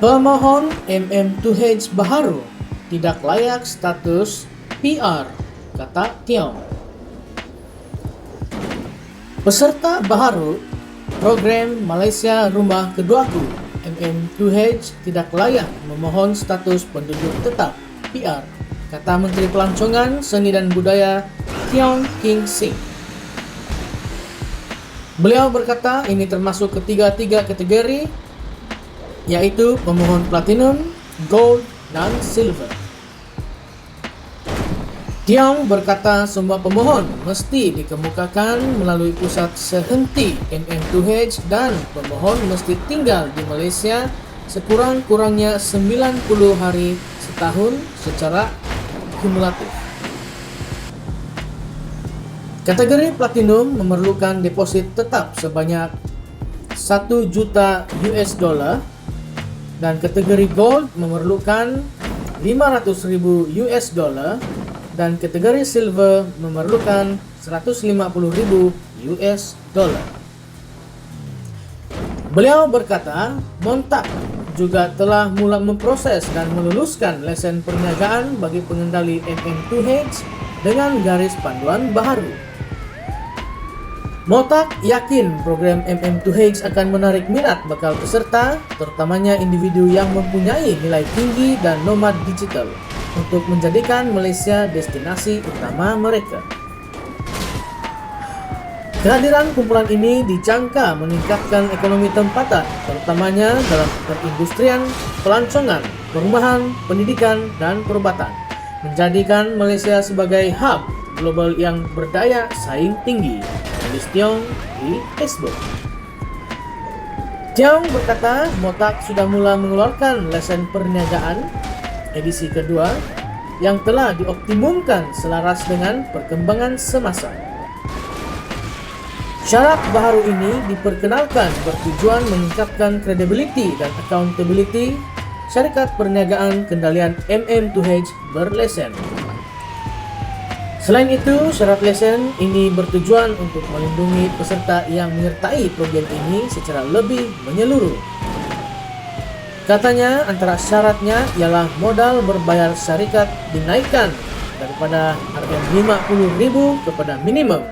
Pemohon MM2H baharu tidak layak status PR, kata Tiong. Peserta baharu program Malaysia Rumah Keduaku MM2H tidak layak memohon status penduduk tetap PR, kata Menteri Pelancongan, Seni dan Budaya Tiong King Sing. Beliau berkata ini termasuk ketiga kategori, yaitu pemohon platinum, gold, dan silver. Tiong berkata semua pemohon mesti dikemukakan melalui pusat sehenti MM2H dan pemohon mesti tinggal di Malaysia sekurang-kurangnya 90 hari setahun secara kumulatif. Kategori platinum memerlukan deposit tetap sebanyak 1 juta US dollar dan kategori gold memerlukan 500,000 US dollar dan kategori silver memerlukan 150,000 US dollar. Beliau berkata, Montak juga telah mula memproses dan meluluskan lesen perniagaan bagi pengendali MM2H dengan garis panduan baharu. Montak yakin program MM2H akan menarik minat bakal peserta, terutamanya individu yang mempunyai nilai tinggi dan nomad digital, untuk menjadikan Malaysia destinasi utama mereka. Kehadiran kumpulan ini dijangka meningkatkan ekonomi tempatan, terutamanya dalam perindustrian, pelancongan, perumahan, pendidikan, dan perubatan, menjadikan Malaysia sebagai hub global yang berdaya saing tinggi. Tulis Tiong di Facebook. Tiong berkata Montak sudah mula mengeluarkan lesen perniagaan edisi kedua yang telah dioptimumkan selaras dengan perkembangan semasa. Syarat baharu ini diperkenalkan bertujuan meningkatkan credibility dan accountability syarikat perniagaan kendalian MM2H berlesen. Selain itu, syarat lesen ini bertujuan untuk melindungi peserta yang menyertai program ini secara lebih menyeluruh. Katanya, antara syaratnya ialah modal berbayar syarikat dinaikkan daripada RM50,000 kepada minimum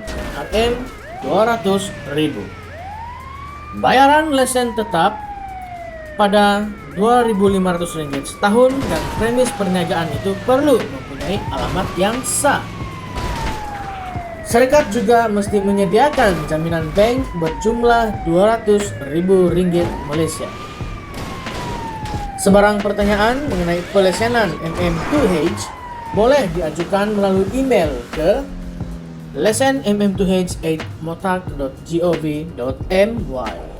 RM200,000. Bayaran lesen tetap pada RM2.500 setahun dan premis perniagaan itu perlu mempunyai alamat yang sah. Syarikat juga mesti menyediakan jaminan bank berjumlah RM200,000 Malaysia. Sebarang pertanyaan mengenai pelesenan MM2H boleh diajukan melalui email ke lesenmm2h@motak.gov.my.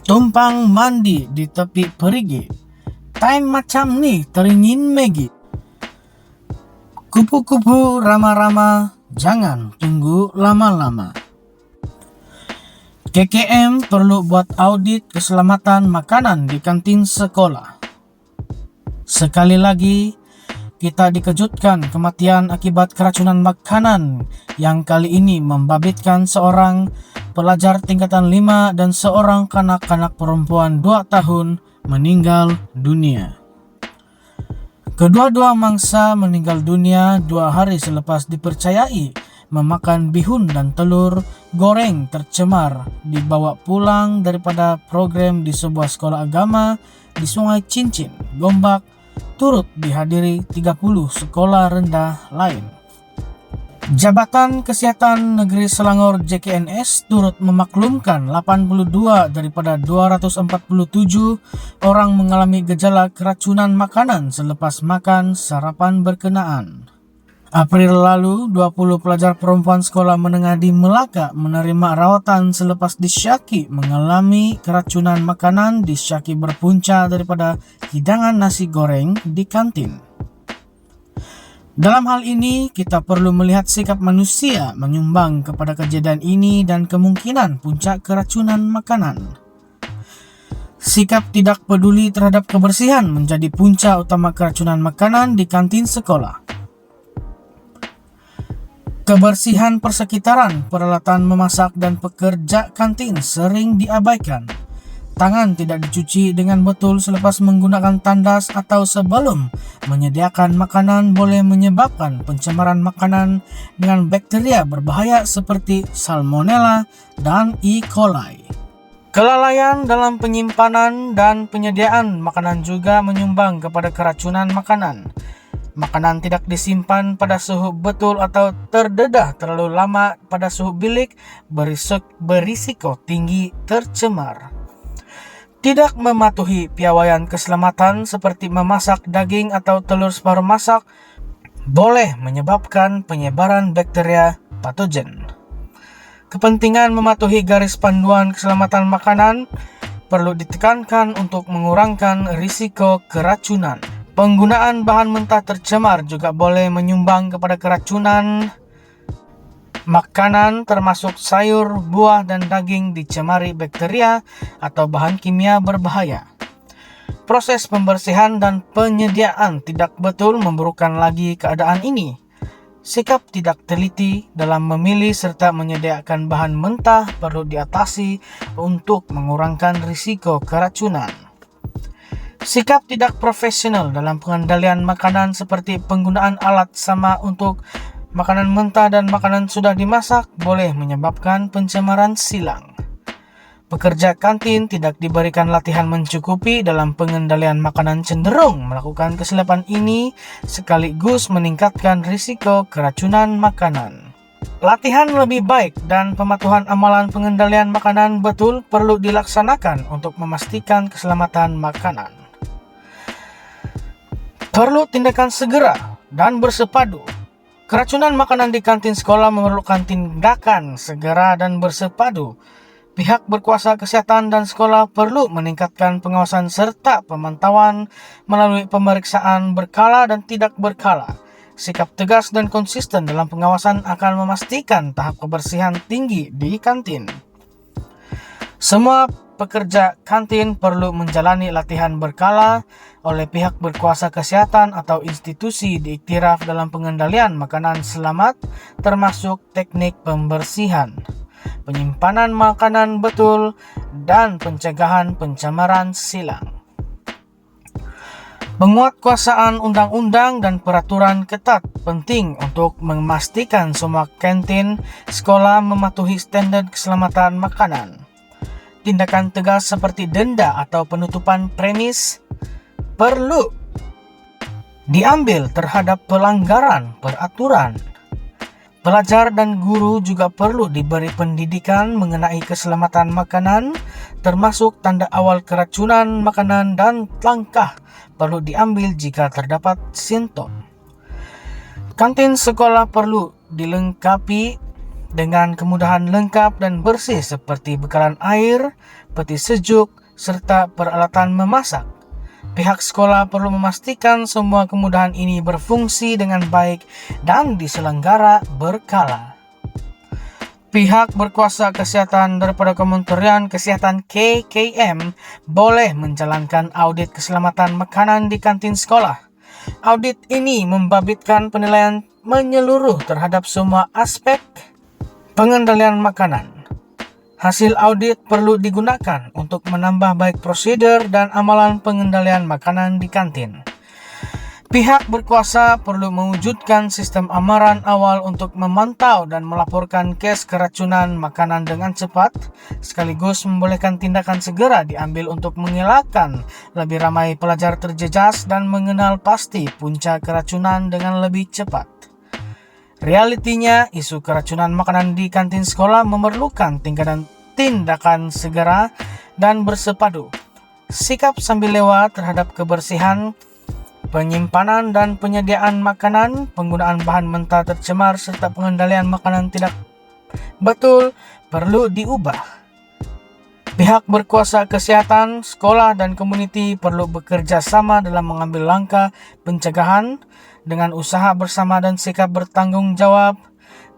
Tumpang mandi di tepi perigi. Time macam ni teringin Maggie. Kupu-kupu rama-rama, jangan tunggu lama-lama. KKM perlu buat audit keselamatan makanan di kantin sekolah. Sekali lagi, kita dikejutkan kematian akibat keracunan makanan yang kali ini membabitkan seorang pelajar tingkatan 5 dan seorang kanak-kanak perempuan 2 tahun meninggal dunia. Kedua-dua mangsa meninggal dunia 2 hari selepas dipercayai memakan bihun dan telur goreng tercemar dibawa pulang daripada program di sebuah sekolah agama di Sungai Cincin, Gombak, turut dihadiri 30 sekolah rendah lain. Jabatan Kesihatan Negeri Selangor JKNS turut memaklumkan 82 daripada 247 orang mengalami gejala keracunan makanan selepas makan sarapan berkenaan. April lalu, 20 pelajar perempuan sekolah menengah di Melaka menerima rawatan selepas disyaki mengalami keracunan makanan disyaki berpunca daripada hidangan nasi goreng di kantin. Dalam hal ini, kita perlu melihat sikap manusia menyumbang kepada kejadian ini dan kemungkinan puncak keracunan makanan. Sikap tidak peduli terhadap kebersihan menjadi punca utama keracunan makanan di kantin sekolah. Kebersihan persekitaran, peralatan memasak, dan pekerja kantin sering diabaikan. Tangan tidak dicuci dengan betul selepas menggunakan tandas atau sebelum menyediakan makanan boleh menyebabkan pencemaran makanan dengan bakteria berbahaya seperti Salmonella dan E. coli. Kelalaian dalam penyimpanan dan penyediaan makanan juga menyumbang kepada keracunan makanan. Makanan tidak disimpan pada suhu betul atau terdedah terlalu lama pada suhu bilik berisiko tinggi tercemar. Tidak mematuhi piawaian keselamatan seperti memasak daging atau telur separuh masak boleh menyebabkan penyebaran bakteria patogen. Kepentingan mematuhi garis panduan keselamatan makanan perlu ditekankan untuk mengurangkan risiko keracunan. Penggunaan bahan mentah tercemar juga boleh menyumbang kepada keracunan makanan termasuk sayur, buah, dan daging dicemari bakteria atau bahan kimia berbahaya. Proses pembersihan dan penyediaan tidak betul memburukkan lagi keadaan ini. Sikap tidak teliti dalam memilih serta menyediakan bahan mentah perlu diatasi untuk mengurangkan risiko keracunan. Sikap tidak profesional dalam pengendalian makanan seperti penggunaan alat sama untuk makanan mentah dan makanan sudah dimasak boleh menyebabkan pencemaran silang. Pekerja kantin tidak diberikan latihan mencukupi dalam pengendalian makanan cenderung melakukan kesilapan ini sekaligus meningkatkan risiko keracunan makanan. Latihan lebih baik dan pematuhan amalan pengendalian makanan betul perlu dilaksanakan untuk memastikan keselamatan makanan. Perlu tindakan segera dan bersepadu. Keracunan makanan di kantin sekolah memerlukan tindakan segera dan bersepadu. Pihak berkuasa kesehatan dan sekolah perlu meningkatkan pengawasan serta pemantauan melalui pemeriksaan berkala dan tidak berkala. Sikap tegas dan konsisten dalam pengawasan akan memastikan tahap kebersihan tinggi di kantin. Semua pekerja kantin perlu menjalani latihan berkala oleh pihak berkuasa kesehatan atau institusi diiktiraf dalam pengendalian makanan selamat termasuk teknik pembersihan, penyimpanan makanan betul, dan pencegahan pencemaran silang. Penguatkuasaan undang-undang dan peraturan ketat penting untuk memastikan semua kantin sekolah mematuhi standar keselamatan makanan. Tindakan tegas seperti denda atau penutupan premis perlu diambil terhadap pelanggaran peraturan. Pelajar dan guru juga perlu diberi pendidikan mengenai keselamatan makanan, termasuk tanda awal keracunan makanan dan langkah perlu diambil jika terdapat simptom. Kantin sekolah perlu dilengkapi dengan kemudahan lengkap dan bersih seperti bekalan air, peti sejuk, serta peralatan memasak. Pihak sekolah perlu memastikan semua kemudahan ini berfungsi dengan baik dan diselenggara berkala. Pihak berkuasa kesehatan daripada Kementerian Kesehatan KKM boleh menjalankan audit keselamatan makanan di kantin sekolah. Audit ini membabitkan penilaian menyeluruh terhadap semua aspek pengendalian makanan. Hasil audit perlu digunakan untuk menambah baik prosedur dan amalan pengendalian makanan di kantin. Pihak berkuasa perlu mewujudkan sistem amaran awal untuk memantau dan melaporkan kes keracunan makanan dengan cepat, sekaligus membolehkan tindakan segera diambil untuk mengelakkan lebih ramai pelajar terjejas dan mengenal pasti punca keracunan dengan lebih cepat. Realitinya, isu keracunan makanan di kantin sekolah memerlukan tindakan segera dan bersepadu. Sikap sambil lewat terhadap kebersihan, penyimpanan dan penyediaan makanan, penggunaan bahan mentah tercemar, serta pengendalian makanan tidak betul perlu diubah. Pihak berkuasa kesehatan, sekolah, dan komuniti perlu bekerja sama dalam mengambil langkah pencegahan dengan usaha bersama dan sikap bertanggung jawab.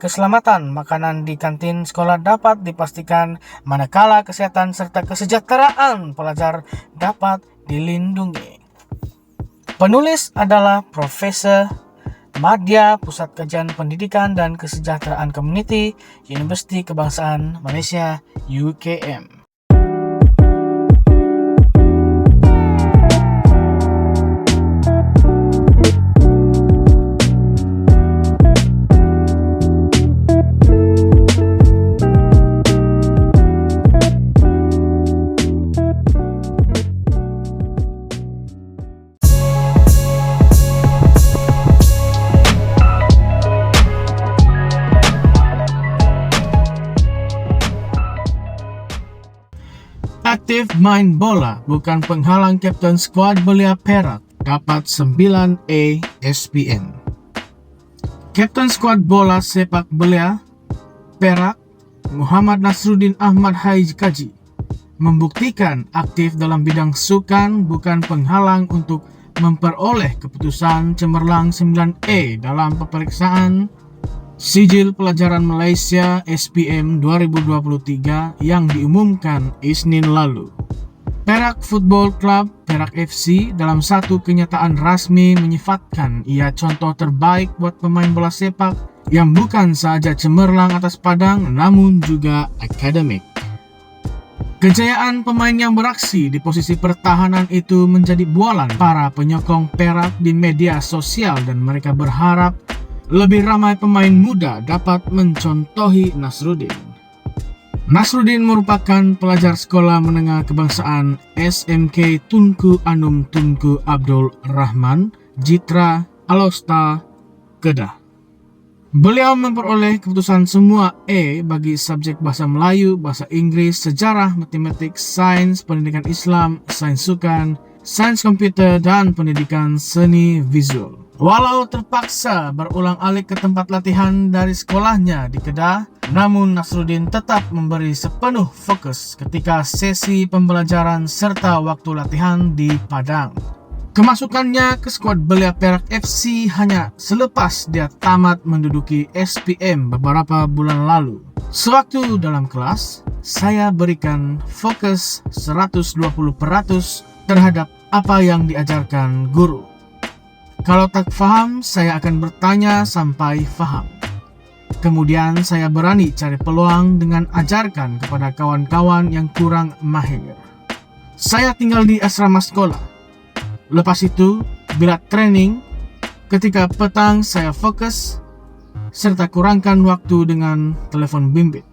Keselamatan makanan di kantin sekolah dapat dipastikan manakala kesehatan serta kesejahteraan pelajar dapat dilindungi. Penulis adalah Profesor Madya, Pusat Kajian Pendidikan dan Kesejahteraan Komuniti, Universiti Kebangsaan Malaysia, UKM. Aktif main bola bukan penghalang kapten skuad belia Perak dapat 9A SPM. Kapten skuad bola sepak belia Perak, Muhammad Nasruddin Ahmad Haji Kaji, membuktikan aktif dalam bidang sukan bukan penghalang untuk memperoleh keputusan cemerlang 9A dalam peperiksaan Sijil Pelajaran Malaysia SPM 2023 yang diumumkan Isnin lalu. Perak Football Club Perak FC dalam satu kenyataan rasmi menyifatkan ia contoh terbaik buat pemain bola sepak yang bukan saja cemerlang atas padang namun juga akademik. Kejayaan pemain yang beraksi di posisi pertahanan itu menjadi bualan para penyokong Perak di media sosial dan mereka berharap lebih ramai pemain muda dapat mencontohi Nasruddin. Nasruddin merupakan pelajar sekolah menengah kebangsaan SMK Tunku Anum Tunku Abdul Rahman, Jitra, Alosta, Kedah. Beliau memperoleh keputusan semua E bagi subjek bahasa Melayu, bahasa Inggris, sejarah, matematik, sains, pendidikan Islam, sains sukan, sains komputer, dan pendidikan seni visual. Walau terpaksa berulang-alik ke tempat latihan dari sekolahnya di Kedah, namun Nasruddin tetap memberi sepenuh fokus ketika sesi pembelajaran serta waktu latihan di Padang. Kemasukannya ke skuad belia Perak FC hanya selepas dia tamat menduduki SPM beberapa bulan lalu. Sewaktu dalam kelas, saya berikan fokus 120% terhadap apa yang diajarkan guru. Kalau tak faham, saya akan bertanya sampai faham. Kemudian saya berani cari peluang dengan ajarkan kepada kawan-kawan yang kurang mahir. Saya tinggal di asrama sekolah. Lepas itu, bila training, ketika petang saya fokus, serta kurangkan waktu dengan telepon bimbit.